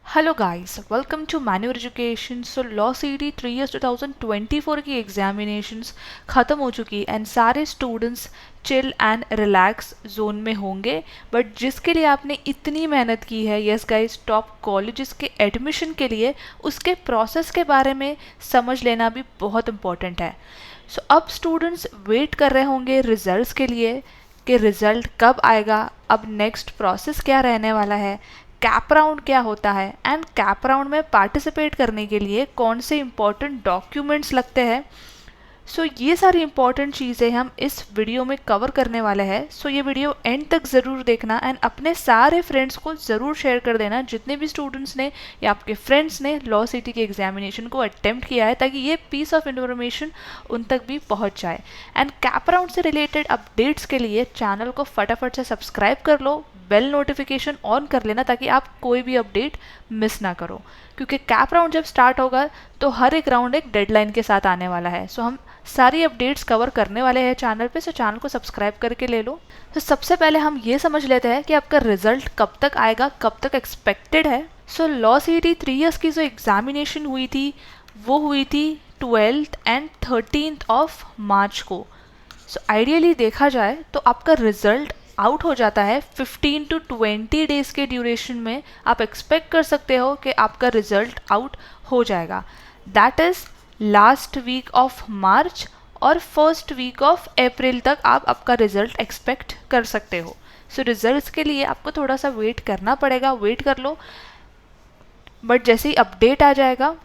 Hello guys, welcome to Manuar education. So law CD 3 years 2024 की examinations ख़त्म हो चुकी एंड सारे students chill and relax zone में होंगे। बट जिसके लिए आपने इतनी मेहनत की है, यस गाइस, टॉप कॉलेजेस के एडमिशन के लिए, उसके प्रोसेस के बारे में समझ लेना भी बहुत इम्पोर्टेंट है। सो अब स्टूडेंट्स वेट कर रहे होंगे रिजल्ट्स के लिए कि रिज़ल्ट कब आएगा, अब नेक्स्ट प्रोसेस क्या रहने वाला है, कैप राउंड क्या होता है एंड कैप राउंड में पार्टिसिपेट करने के लिए कौन से इंपॉर्टेंट डॉक्यूमेंट्स लगते हैं। सो ये सारी इंपॉर्टेंट चीज़ें हम इस वीडियो में कवर करने वाले हैं। सो ये वीडियो एंड तक ज़रूर देखना एंड अपने सारे फ्रेंड्स को ज़रूर शेयर कर देना, जितने भी स्टूडेंट्स ने या आपके फ्रेंड्स ने लॉ सिटी के एग्जामिनेशन को अटेम्प्ट किया है, ताकि ये पीस ऑफ इन्फॉर्मेशन उन तक भी पहुंच जाए। एंड कैप राउंड से रिलेटेड अपडेट्स के लिए चैनल को फटाफट से सब्सक्राइब कर लो, बेल नोटिफिकेशन ऑन कर लेना ताकि आप कोई भी अपडेट मिस ना करो, क्योंकि कैप राउंड जब स्टार्ट होगा तो हर एक राउंड एक डेडलाइन के साथ आने वाला है। सो हम सारी अपडेट्स कवर करने वाले हैं चैनल पे, सो चैनल को सब्सक्राइब करके ले लो। तो सबसे पहले हम ये समझ लेते हैं कि आपका रिजल्ट कब तक आएगा, कब तक एक्सपेक्टेड है। सो लॉ सीटी 3 ईयर्स की जो एग्जामिनेशन हुई थी वो हुई थी 12th and 13th of March को। सो आइडियली देखा जाए तो आपका रिजल्ट आउट हो जाता है 15 to 20 डेज़ के ड्यूरेशन में। आप एक्सपेक्ट कर सकते हो कि आपका रिजल्ट आउट हो जाएगा। That is last week of March और फर्स्ट वीक ऑफ अप्रैल तक आप आपका रिजल्ट एक्सपेक्ट कर सकते हो। सो रिजल्ट्स के लिए आपको थोड़ा सा वेट करना पड़ेगा, वेट कर लो। बट जैसे ही अपडेट आ जाएगा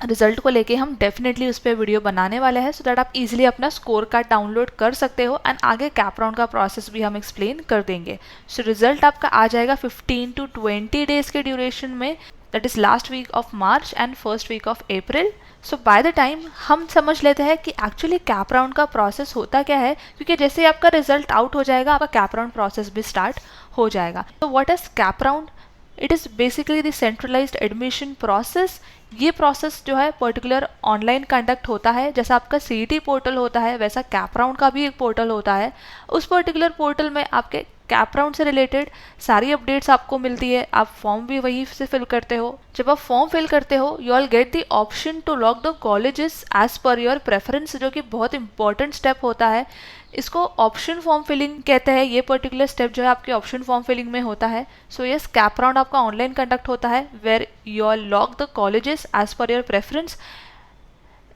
रिजल्ट को लेके हम डेफिनेटली उस पर वीडियो बनाने वाले हैं, सो दैट आप इजीली अपना स्कोर कार्ड डाउनलोड कर सकते हो एंड आगे कैप राउंड का प्रोसेस भी हम एक्सप्लेन कर देंगे। सो रिजल्ट आपका आ जाएगा 15 to 20 डेज़ के ड्यूरेशन में, that is last week of March and first week of April. So by the time हम समझ लेते हैं कि एक्चुअली कैप राउंड का प्रोसेस होता क्या है, क्योंकि जैसे ही आपका रिजल्ट आउट हो जाएगा आपका कैप राउंड प्रोसेस भी स्टार्ट हो जाएगा। तो what is cap round? It is basically the centralised admission process. ये प्रोसेस जो है पर्टिकुलर ऑनलाइन कंडक्ट होता है। जैसा आपका सीईटी पोर्टल होता है वैसा कैप राउंड का भी एक पोर्टल होता है। उस पर्टिकुलर पोर्टल में आपके कैप राउंड से रिलेटेड सारी अपडेट्स आपको मिलती है। आप फॉर्म भी वहीं से फिल करते हो। जब आप फॉर्म फिल करते हो you all get the option to lock the colleges as per your preference, जो कि बहुत इंपॉर्टेंट स्टेप होता है। इसको ऑप्शन फॉर्म फिलिंग कहते हैं। ये पर्टिकुलर स्टेप जो है आपके ऑप्शन फॉर्म फिलिंग में होता है। सो यस, कैप राउंड आपका ऑनलाइन कंडक्ट होता है where you all lock the colleges as per your preference.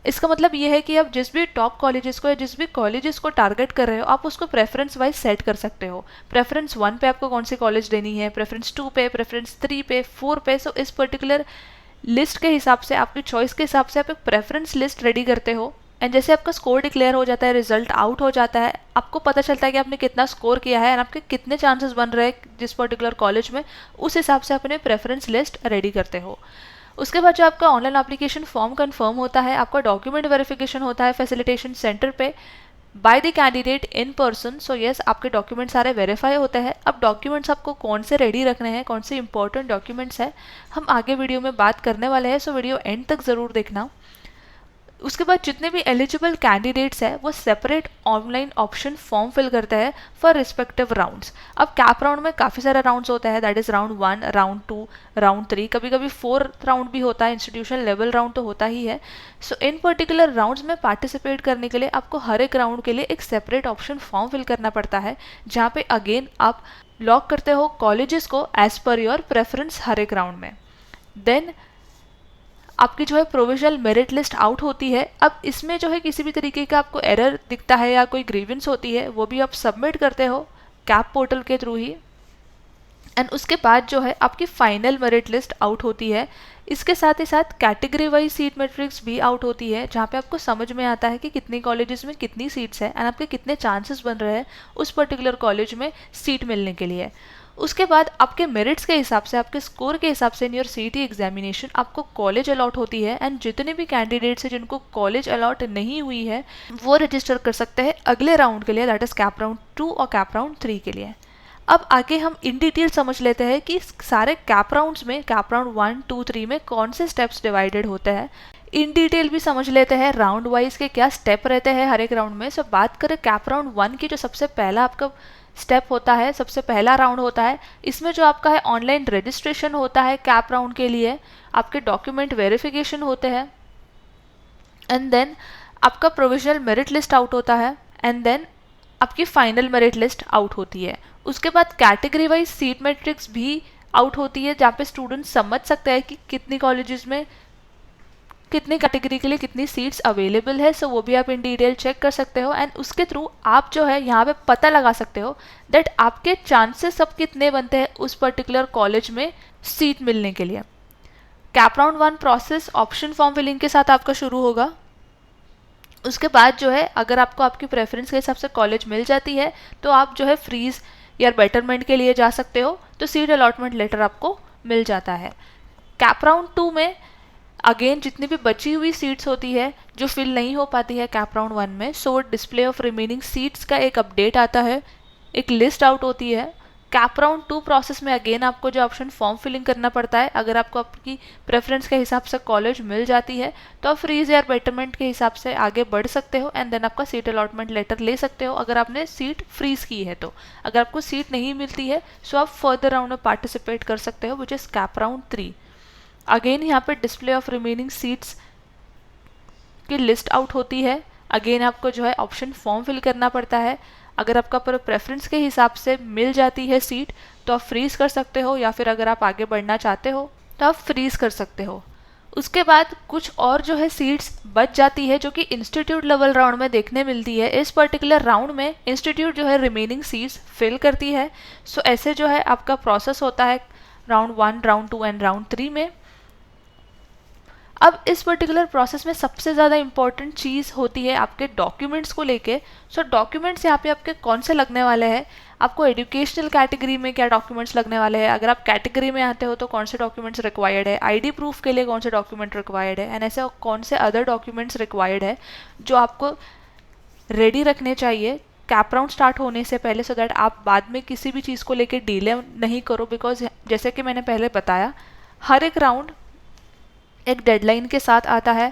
इसका मतलब ये है कि आप जिस भी टॉप कॉलेजेस को या जिस भी कॉलेजेस को टारगेट कर रहे हो आप उसको प्रेफरेंस वाइज सेट कर सकते हो। प्रेफरेंस 1 पे आपको कौन सी कॉलेज देनी है, प्रेफरेंस 2 पे, प्रेफरेंस 3 पे, 4 पे। सो इस पर्टिकुलर लिस्ट के हिसाब से, आपकी चॉइस के हिसाब से आप एक प्रेफरेंस लिस्ट रेडी करते हो। एंड जैसे आपका स्कोर डिक्लेयर हो जाता है, रिजल्ट आउट हो जाता है, आपको पता चलता है कि आपने कितना स्कोर किया है एंड आपके कितने चांसेस बन रहे हैं जिस पर्टिकुलर कॉलेज में, उस हिसाब से अपने प्रेफरेंस लिस्ट रेडी करते हो। उसके बाद जो आपका ऑनलाइन एप्लीकेशन फॉर्म कंफर्म होता है, आपका डॉक्यूमेंट वेरिफिकेशन होता है फैसिलिटेशन सेंटर पे by the candidate in person. So yes, आपके डॉक्यूमेंट सारे वेरीफाई होते हैं। अब डॉक्यूमेंट्स आपको कौन से रेडी रखने हैं, कौन से इंपॉर्टेंट डॉक्यूमेंट्स हैं, हम आगे वीडियो में बात करने वाले हैं। सो वीडियो एंड तक ज़रूर देखना। उसके बाद जितने भी एलिजिबल कैंडिडेट्स हैं वो separate online option form fill करते हैं फॉर रिस्पेक्टिव राउंड्स। अब कैप राउंड में काफ़ी सारे राउंड्स होता है, that is round 1, round 2, round 3, कभी कभी 4th राउंड भी होता है। इंस्टीट्यूशन लेवल राउंड तो होता ही है। सो इन पर्टिकुलर राउंड्स में पार्टिसिपेट करने के लिए आपको हर एक राउंड के लिए एक सेपरेट ऑप्शन फॉर्म फिल करना पड़ता है, जहाँ पे अगेन आप लॉक करते हो कॉलेजेस को एज पर योर प्रेफरेंस हर एक राउंड में। देन आपकी जो है प्रोविजनल मेरिट लिस्ट आउट होती है। अब इसमें जो है किसी भी तरीके का आपको एरर दिखता है या कोई ग्रीवेंस होती है, वो भी आप सबमिट करते हो कैप पोर्टल के थ्रू ही। एंड उसके बाद जो है आपकी फाइनल मेरिट लिस्ट आउट होती है। इसके साथ ही साथ कैटेगरी वाइज सीट मैट्रिक्स भी आउट होती है, जहाँ पे आपको समझ में आता है कि कितनी कॉलेजेस में कितनी सीट्स हैं एंड आपके कितने चांसेस बन रहे हैं उस पर्टिकुलर कॉलेज में सीट मिलने के लिए। उसके बाद आपके मेरिट्स के हिसाब से, आपके स्कोर के हिसाब से इन योर सीईटी एग्जामिनेशन आपको कॉलेज अलॉट होती है। एंड जितने भी कैंडिडेट्स हैं जिनको कॉलेज अलॉट नहीं हुई है वो रजिस्टर कर सकते हैं अगले राउंड के लिए, दैट इज़ कैप राउंड 2 और कैप राउंड 3 के लिए। अब आगे हम इन डिटेल समझ लेते हैं कि सारे कैप राउंड्स में, कैप राउंड 1, 2, 3 में कौन से स्टेप्स डिवाइडेड होते हैं। इन डिटेल भी समझ लेते हैं राउंड वाइज के क्या स्टेप रहते हैं हर एक राउंड में। सो बात करें कैप राउंड 1 की, जो सबसे पहला आपका स्टेप होता है, सबसे पहला राउंड होता है। इसमें जो आपका है ऑनलाइन रजिस्ट्रेशन होता है कैप राउंड के लिए, आपके डॉक्यूमेंट वेरिफिकेशन होते हैं, एंड देन आपका प्रोविजनल मेरिट लिस्ट आउट होता है, एंड देन आपकी फाइनल मेरिट लिस्ट आउट होती है। उसके बाद कैटेगरी वाइज सीट मैट्रिक्स भी आउट होती है, जहाँ पे स्टूडेंट समझ सकते हैं कि कितनी कॉलेजेस में कितनी कैटेगरी के लिए कितनी सीट्स अवेलेबल है। सो वो भी आप इन डिटेल चेक कर सकते हो, एंड उसके थ्रू आप जो है यहाँ पे पता लगा सकते हो दैट आपके चांसेस अब कितने बनते हैं उस पर्टिकुलर कॉलेज में सीट मिलने के लिए। CAP round 1 process option form filling के साथ आपका शुरू होगा। उसके बाद जो है अगर आपको आपकी प्रेफरेंस के हिसाब से कॉलेज मिल जाती है तो आप जो है फ्रीज या बेटरमेंट के लिए जा सकते हो, तो सीट अलॉटमेंट लेटर आपको मिल जाता है। कैप राउंड 2 में अगेन जितनी भी बची हुई सीट्स होती है जो फिल नहीं हो पाती है कैप राउंड 1 में, सो डिस्प्ले ऑफ रिमेनिंग सीट्स का एक अपडेट आता है, एक लिस्ट आउट होती है। कैप राउंड 2 प्रोसेस में अगेन आपको जो ऑप्शन फॉर्म फिलिंग करना पड़ता है, अगर आपको आपकी प्रेफरेंस के हिसाब से कॉलेज मिल जाती है तो आप फ्रीज या बेटरमेंट के हिसाब से आगे बढ़ सकते हो, एंड देन आपका सीट अलॉटमेंट लेटर ले सकते हो अगर आपने सीट फ्रीज की है तो। अगर आपको सीट नहीं मिलती है सो आप फर्दर राउंड में पार्टिसिपेट कर सकते हो, which is cap round 3। Again यहाँ पे डिस्प्ले ऑफ रिमेनिंग सीट्स की लिस्ट आउट होती है। अगेन आपको जो है ऑप्शन फॉर्म फिल करना पड़ता है। अगर आपका प्रेफरेंस के हिसाब से मिल जाती है सीट तो आप फ्रीज कर सकते हो, या फिर अगर आप आगे बढ़ना चाहते हो तो आप फ्रीज कर सकते हो। उसके बाद कुछ और जो है सीट्स बच जाती है जो कि इंस्टीट्यूट लेवल राउंड में देखने मिलती है। इस पर्टिकुलर राउंड में इंस्टीट्यूट जो है रिमेनिंग सीट्स फिल करती है। सो ऐसे जो है आपका प्रोसेस होता है राउंड 1, राउंड 2 एंड राउंड 3 में। अब इस पर्टिकुलर प्रोसेस में सबसे ज़्यादा इंपॉर्टेंट चीज़ होती है आपके डॉक्यूमेंट्स को लेके। सो डॉक्यूमेंट्स यहाँ पे आपके कौन से लगने वाले हैं, आपको एजुकेशनल कैटेगरी में क्या डॉक्यूमेंट्स लगने वाले हैं, अगर आप कैटेगरी में आते हो तो कौन से डॉक्यूमेंट्स रिक्वायर्ड है, आईडी प्रूफ के लिए कौन से डॉक्यूमेंट रिक्वायर्ड है, एंड ऐसे कौन से अदर डॉक्यूमेंट्स रिक्वायर्ड है जो आपको रेडी रखने चाहिए कैप राउंड स्टार्ट होने से पहले, सो दैट आप बाद में किसी भी चीज़ को लेकर डिले नहीं करो। बिकॉज जैसे कि मैंने पहले बताया, हर एक राउंड एक डेडलाइन के साथ आता है,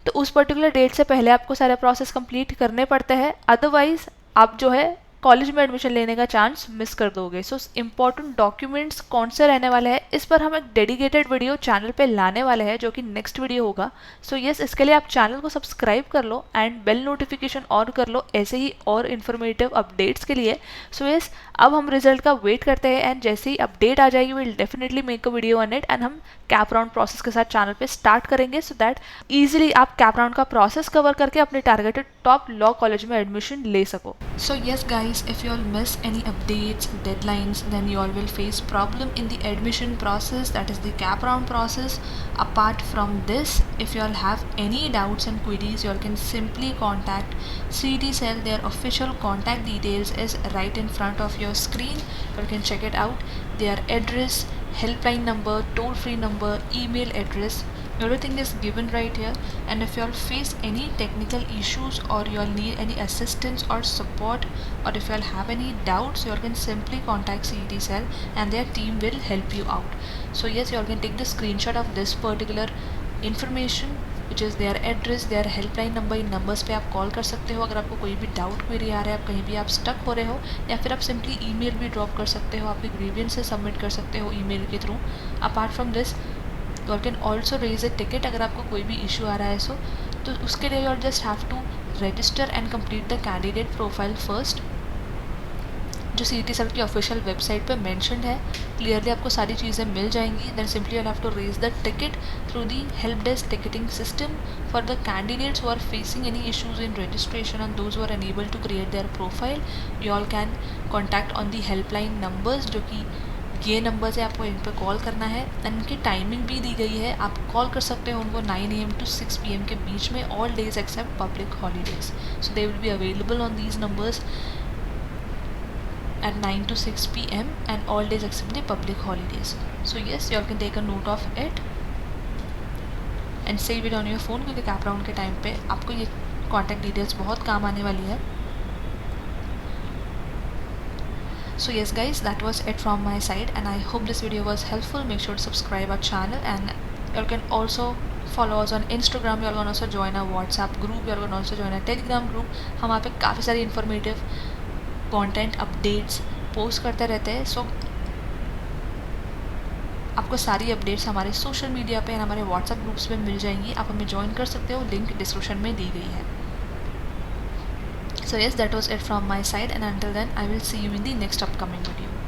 तो उस पर्टिकुलर डेट से पहले आपको सारे प्रोसेस कंप्लीट करने पड़ते हैं, अदरवाइज आप जो है कॉलेज में एडमिशन लेने का चांस मिस कर दोगे। सो इम्पॉर्टेंट डॉक्यूमेंट्स कौन से रहने वाले हैं, इस पर हम एक डेडिकेटेड वीडियो चैनल पे लाने वाले हैं जो कि नेक्स्ट वीडियो होगा। सो यस, इसके लिए आप चैनल को सब्सक्राइब कर लो एंड बेल नोटिफिकेशन ऑन कर लो ऐसे ही और इन्फॉर्मेटिव अपडेट्स के लिए। सो यस, अब हम रिजल्ट का वेट करते हैं, एंड जैसे ही अपडेट आ जाएगी will definitely make a video on it, and हम कैप राउंड प्रोसेस के साथ चैनल पे स्टार्ट करेंगे, सो दैट ईजिली आप कैप राउंड का प्रोसेस कवर करके अपने टारगेटेड टॉप लॉ कॉलेज में एडमिशन ले सको। So yes guys, if you all miss any updates, deadlines, then you all will face problem in the admission process, that is the cap round process. Apart from this, if you all have any doubts and queries, you all can simply contact CD Cell. Their official contact details is right in front of your screen. You can check it out. Their address, helpline number, toll free number, email address, everything is given right here. And if you all face any technical issues or you all need any assistance or support, or if you all have any doubts, you all can simply contact CET Cell and their team will help you out. So yes, you all can take the screenshot of this particular information, which is their address, their helpline number. In numbers पे आप call कर सकते हो अगर आपको कोई भी doubt query आ रहा है, आप कहीं भी आप स्टक हो रहे हो, या फिर आप सिंपली ईमेल भी ड्रॉप कर सकते हो, आपके ग्रीवियंस से सबमिट कर सकते हो ईमेल के through. Apart from this, you can also raise a ticket अगर आपको कोई भी इशू आ रहा है। सो तो उसके लिए you just have to register and complete the candidate profile first, जो CET Cell की ऑफिशियल वेबसाइट पे मेंशन्ड है। क्लियरली आपको सारी चीज़ें मिल जाएंगी। Then simply you have to raise the ticket through the help desk ticketing system for the candidates who are facing any issues in registration and those who are unable to create their profile. You all can contact on the helpline numbers, जो कि ये number है, आपको इन पर call करना है। And इनकी timing भी दी गई है, आप कॉल कर सकते हो उनको 9 AM to 6 PM के बीच में, all days except public holidays. So they will be available on these numbers at 9 to 6 PM and all days except the public holidays. So yes, you all can take a note of it and save it on your phone, क्योंकि cap round के time पे आपको ये contact details बहुत काम आने वाली है। So yes guys, that was it from my side and I hope this video was helpful. Make sure to subscribe our channel and you can also follow us on Instagram. You can also join our WhatsApp group. You can also join our Telegram group. हम वहाँ पे काफ़ी सारी informative content updates post करते रहते हैं। सो आपको सारी अपडेट्स हमारे सोशल मीडिया पे, हमारे व्हाट्सएप ग्रुप्स में मिल जाएंगी। आप हमें ज्वाइन कर सकते हो, लिंक डिस्क्रिप्शन में दी गई है। So yes, that was it from my side, and until then I will see you in the next upcoming video.